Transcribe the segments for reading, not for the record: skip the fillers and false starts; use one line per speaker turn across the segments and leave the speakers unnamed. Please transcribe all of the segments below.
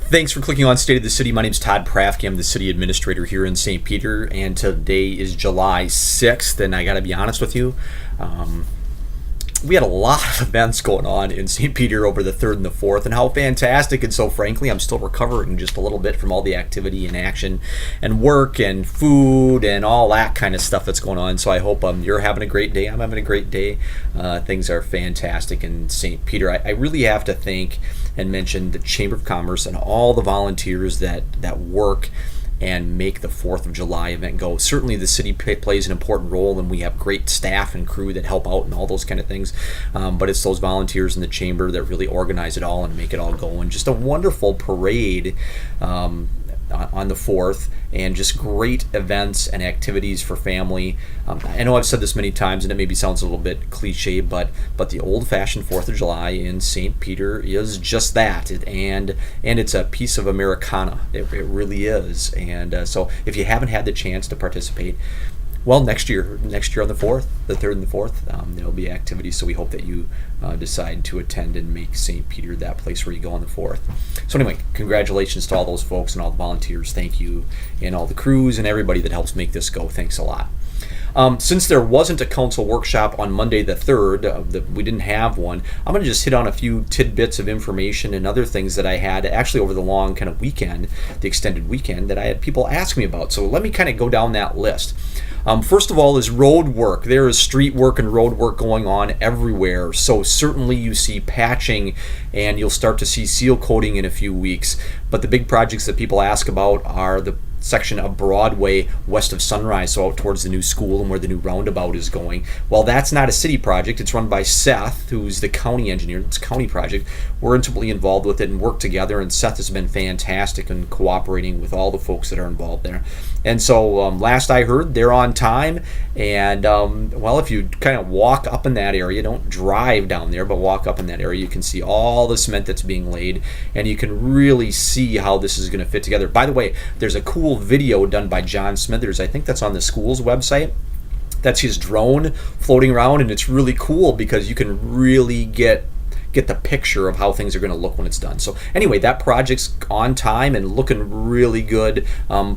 Thanks for clicking on State of the City. My name's Todd Prafke. I'm the City Administrator here in St. Peter, and today is July 6th, and I got to be honest with you, we had a lot of events going on in St. Peter over the 3rd and the 4th, and how fantastic. And so frankly, I'm still recovering just a little bit from all the activity and action and work and food and all that kind of stuff that's going on. So I hope you're having a great day. I'm having a great day. Things are fantastic in St. Peter. I really have to thank and mention the Chamber of Commerce and all the volunteers that work and make the 4th of July event go. Certainly the city plays an important role, and we have great staff and crew that help out and all those kind of things, but it's those volunteers in the chamber that really organize it all and make it all go. And just a wonderful parade on the 4th, and just great events and activities for family. I know I've said this many times, and it maybe sounds a little bit cliche, but the old-fashioned 4th of July in St. Peter is just that, and it's a piece of Americana. It really is. And so if you haven't had the chance to participate, well, next year on the 4th, the 3rd and the 4th, there'll be activities, so we hope that you decide to attend and make St. Peter that place where you go on the 4th. So anyway, congratulations to all those folks and all the volunteers. Thank you, and all the crews and everybody that helps make this go. Thanks a lot. Since there wasn't a council workshop on Monday the 3rd, we didn't have one, I'm going to just hit on a few tidbits of information and other things that I had actually over the long kind of weekend, the extended weekend, that I had people ask me about. So let me kind of go down that list. First of all is road work. There is street work and road work going on everywhere. So certainly you see patching, and you'll start to see seal coating in a few weeks. But the big projects that people ask about are the section of Broadway west of Sunrise, so out towards the new school and where the new roundabout is going. Well, that's not a city project. It's run by Seth, who's the county engineer. It's a county project. We're intimately involved with it and work together, and Seth has been fantastic in cooperating with all the folks that are involved there. And so last I heard, they're on time, and well, if you kind of walk up in that area, don't drive down there, but walk up in that area, you can see all the cement that's being laid, and you can really see how this is going to fit together. By the way, there's a cool video done by John Smithers. I think that's on the school's website. That's his drone floating around, and it's really cool because you can really get the picture of how things are going to look when it's done. So anyway, that project's on time and looking really good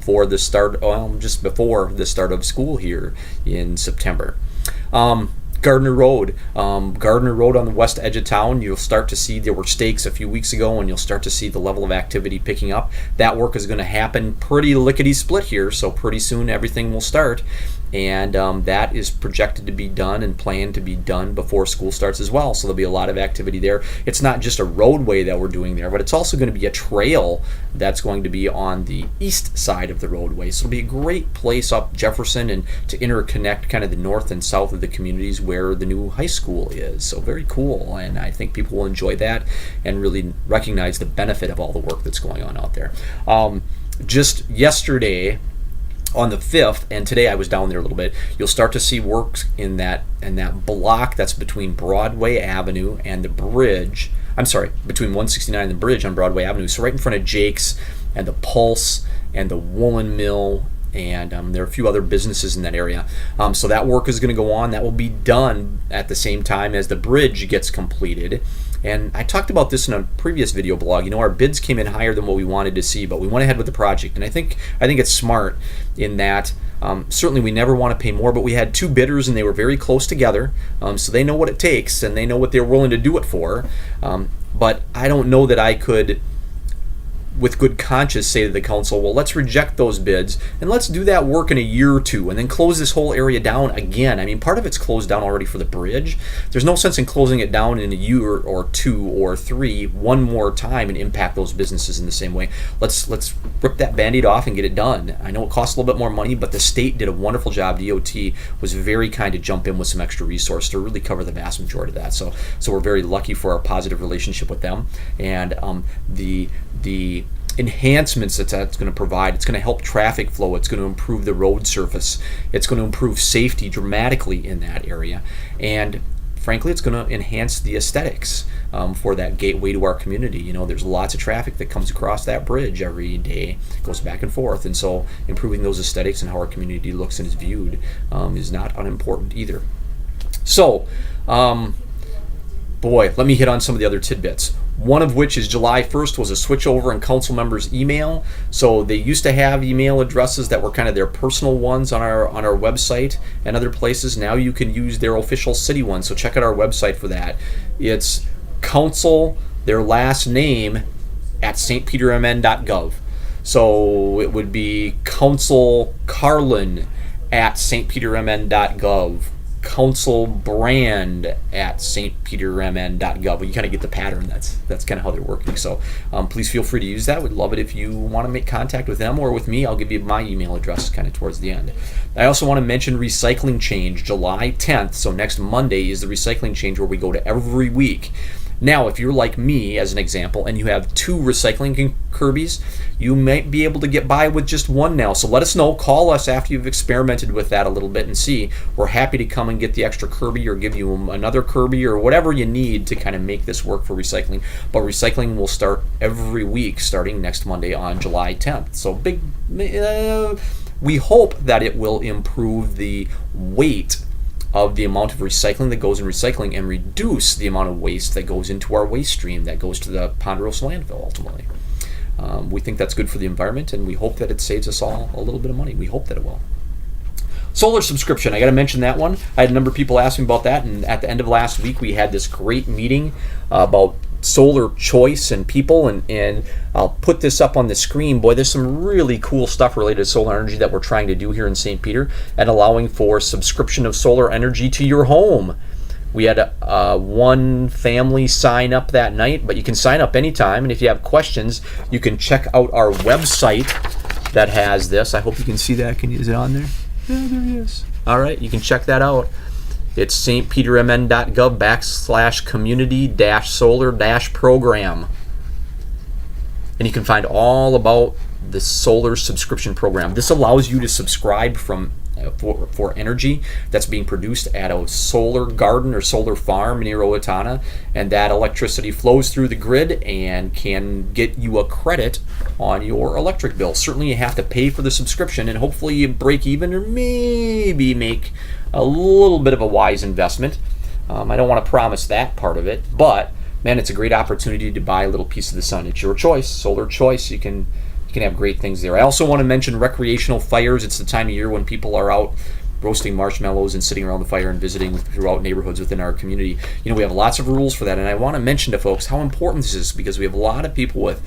for the start, just before the start of school here in September. Gardner Road on the west edge of town, you'll start to see there were stakes a few weeks ago, and you'll start to see the level of activity picking up. That work is going to happen pretty lickety-split here, so pretty soon everything will start. And that is projected to be done and planned to be done before school starts as well. So there'll be a lot of activity there. It's not just a roadway that we're doing there, but it's also going to be a trail that's going to be on the east side of the roadway. So it'll be a great place up Jefferson and to interconnect kind of the north and south of the communities where the new high school is. So very cool, and I think people will enjoy that and really recognize the benefit of all the work that's going on out there. Just yesterday, on the 5th, and today I was down there a little bit, you'll start to see works in that block that's between Broadway Avenue and the bridge. I'm sorry, between 169 and the bridge on Broadway Avenue. So right in front of Jake's and the Pulse and the Woolen Mill, and there are a few other businesses in that area. So that work is going to go on. That will be done at the same time as the bridge gets completed. And I talked about this in a previous video blog. You know, our bids came in higher than what we wanted to see, but we went ahead with the project. And I think it's smart in that certainly we never want to pay more, but we had two bidders and they were very close together. So they know what it takes and they know what they're willing to do it for. But I don't know that I could, with good conscience, say to the council, well, let's reject those bids and let's do that work in a year or two and then close this whole area down again. I mean, part of it's closed down already for the bridge. There's no sense in closing it down in a year or two or three one more time and impact those businesses in the same way. Let's rip that Band-Aid off and get it done. I know it costs a little bit more money, but the state did a wonderful job. DOT was very kind to jump in with some extra resource to really cover the vast majority of that. So we're very lucky for our positive relationship with them, and the enhancements that's going to provide. It's going to help traffic flow. It's going to improve the road surface. It's going to improve safety dramatically in that area. And frankly, it's going to enhance the aesthetics for that gateway to our community. You know, there's lots of traffic that comes across that bridge every day, goes back and forth. And so improving those aesthetics and how our community looks and is viewed is not unimportant either. So, boy, let me hit on some of the other tidbits. One of which is July 1st was a switchover in council members' email. So they used to have email addresses that were kind of their personal ones on our website and other places. Now you can use their official city ones. So check out our website for that. It's council, their last name, at stpetermn.gov. So it would be Council Carlin at stpetermn.gov. Council Brand at stpetermn.gov. Well, you kind of get the pattern. That's kind of how they're working. So please feel free to use that. We'd love it if you want to make contact with them or with me. I'll give you my email address kind of towards the end. I also want to mention Recycling Change, July 10th. So next Monday is the Recycling Change, where we go to every week. Now, if you're like me, as an example, and you have 2 recycling Kirby's, you might be able to get by with just one now. So let us know. Call us after you've experimented with that a little bit and see. We're happy to come and get the extra Kirby or give you another Kirby or whatever you need to kind of make this work for recycling. But recycling will start every week starting next Monday on July 10th. So we hope that it will improve the weight of the amount of recycling that goes in recycling and reduce the amount of waste that goes into our waste stream that goes to the Ponderosa landfill ultimately. We think that's good for the environment, and we hope that it saves us all a little bit of money. We hope that it will. Solar subscription, I got to mention that one. I had a number of people ask me about that, and at the end of last week we had this great meeting about solar choice and people, and I'll put this up on the screen. Boy, there's some really cool stuff related to solar energy that we're trying to do here in St. Peter, and allowing for subscription of solar energy to your home. We had one family sign up that night, but you can sign up anytime, and if you have questions, you can check out our website that has this. I hope you can see that. Is it on there? Yeah, there it is. All right, you can check that out. It's stpetermn.gov/community-solar-program. And you can find all about the solar subscription program. This allows you to subscribe for energy that's being produced at a solar garden or solar farm near Owatonna, and that electricity flows through the grid and can get you a credit on your electric bill. Certainly you have to pay for the subscription, and hopefully you break even or maybe make a little bit of a wise investment. I don't want to promise that part of it, but man, it's a great opportunity to buy a little piece of the sun. It's your choice, solar choice. You can have great things there. I also want to mention recreational fires. It's the time of year when people are out roasting marshmallows and sitting around the fire and visiting throughout neighborhoods within our community. We have lots of rules for that, and I want to mention to folks how important this is, because we have a lot of people with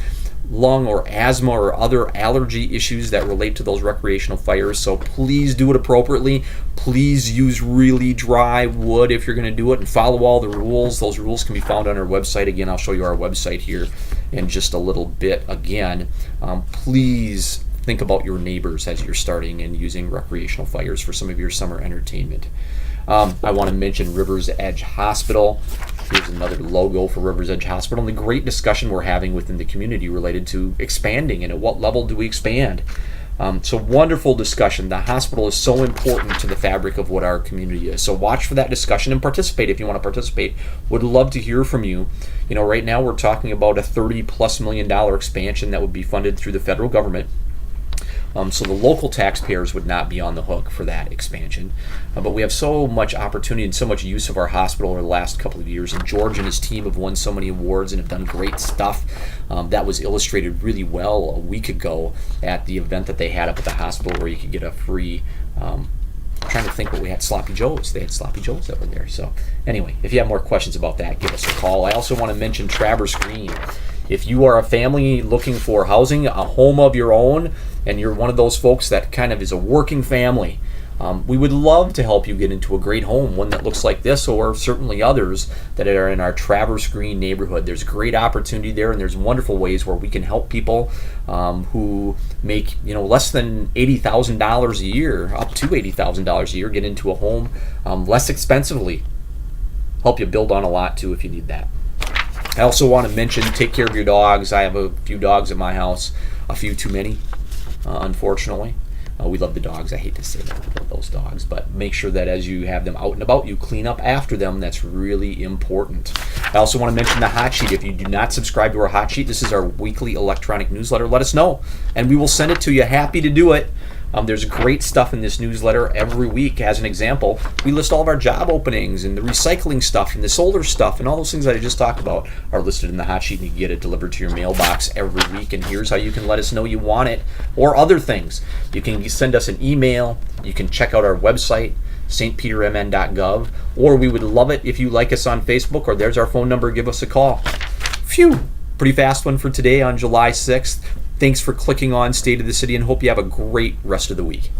lung or asthma or other allergy issues that relate to those recreational fires. So please do it appropriately. Please use really dry wood if you're going to do it, and follow all the rules. Those rules can be found on our website. Again, I'll show you our website here in just a little bit. Again, please think about your neighbors as you're starting and using recreational fires for some of your summer entertainment. I want to mention Rivers Edge Hospital. Here's another logo for Rivers Edge Hospital, and the great discussion we're having within the community related to expanding and at what level do we expand. So wonderful discussion. The hospital is so important to the fabric of what our community is. So watch for that discussion and participate if you want to participate. Would love to hear from you. Right now we're talking about a $30+ million expansion that would be funded through the federal government. So the local taxpayers would not be on the hook for that expansion. But we have so much opportunity and so much use of our hospital over the last couple of years. And George and his team have won so many awards and have done great stuff. That was illustrated really well a week ago at the event that they had up at the hospital, where you could get a free, I'm trying to think what we had, Sloppy Joes. They had Sloppy Joes that were there. So anyway, if you have more questions about that, give us a call. I also want to mention Traverse Green. If you are a family looking for housing, a home of your own, and you're one of those folks that kind of is a working family, we would love to help you get into a great home, one that looks like this, or certainly others that are in our Traverse Green neighborhood. There's great opportunity there, and there's wonderful ways where we can help people who make less than $80,000 a year, up to $80,000 a year, get into a home less expensively. Help you build on a lot too if you need that. I also want to mention, take care of your dogs. I have a few dogs at my house, a few too many, unfortunately. We love the dogs. I hate to say that, we love those dogs, but make sure that as you have them out and about, you clean up after them. That's really important. I also want to mention the hot sheet. If you do not subscribe to our hot sheet, this is our weekly electronic newsletter. Let us know, and we will send it to you. Happy to do it. There's great stuff in this newsletter every week. As an example, we list all of our job openings and the recycling stuff and the solar stuff and all those things that I just talked about are listed in the hot sheet, and you can get it delivered to your mailbox every week. And here's how you can let us know you want it, or other things. You can send us an email. You can check out our website, stpetermn.gov, or we would love it if you like us on Facebook, or there's our phone number. Give us a call. Phew, pretty fast one for today on July 6th. Thanks for clicking on State of the City, and hope you have a great rest of the week.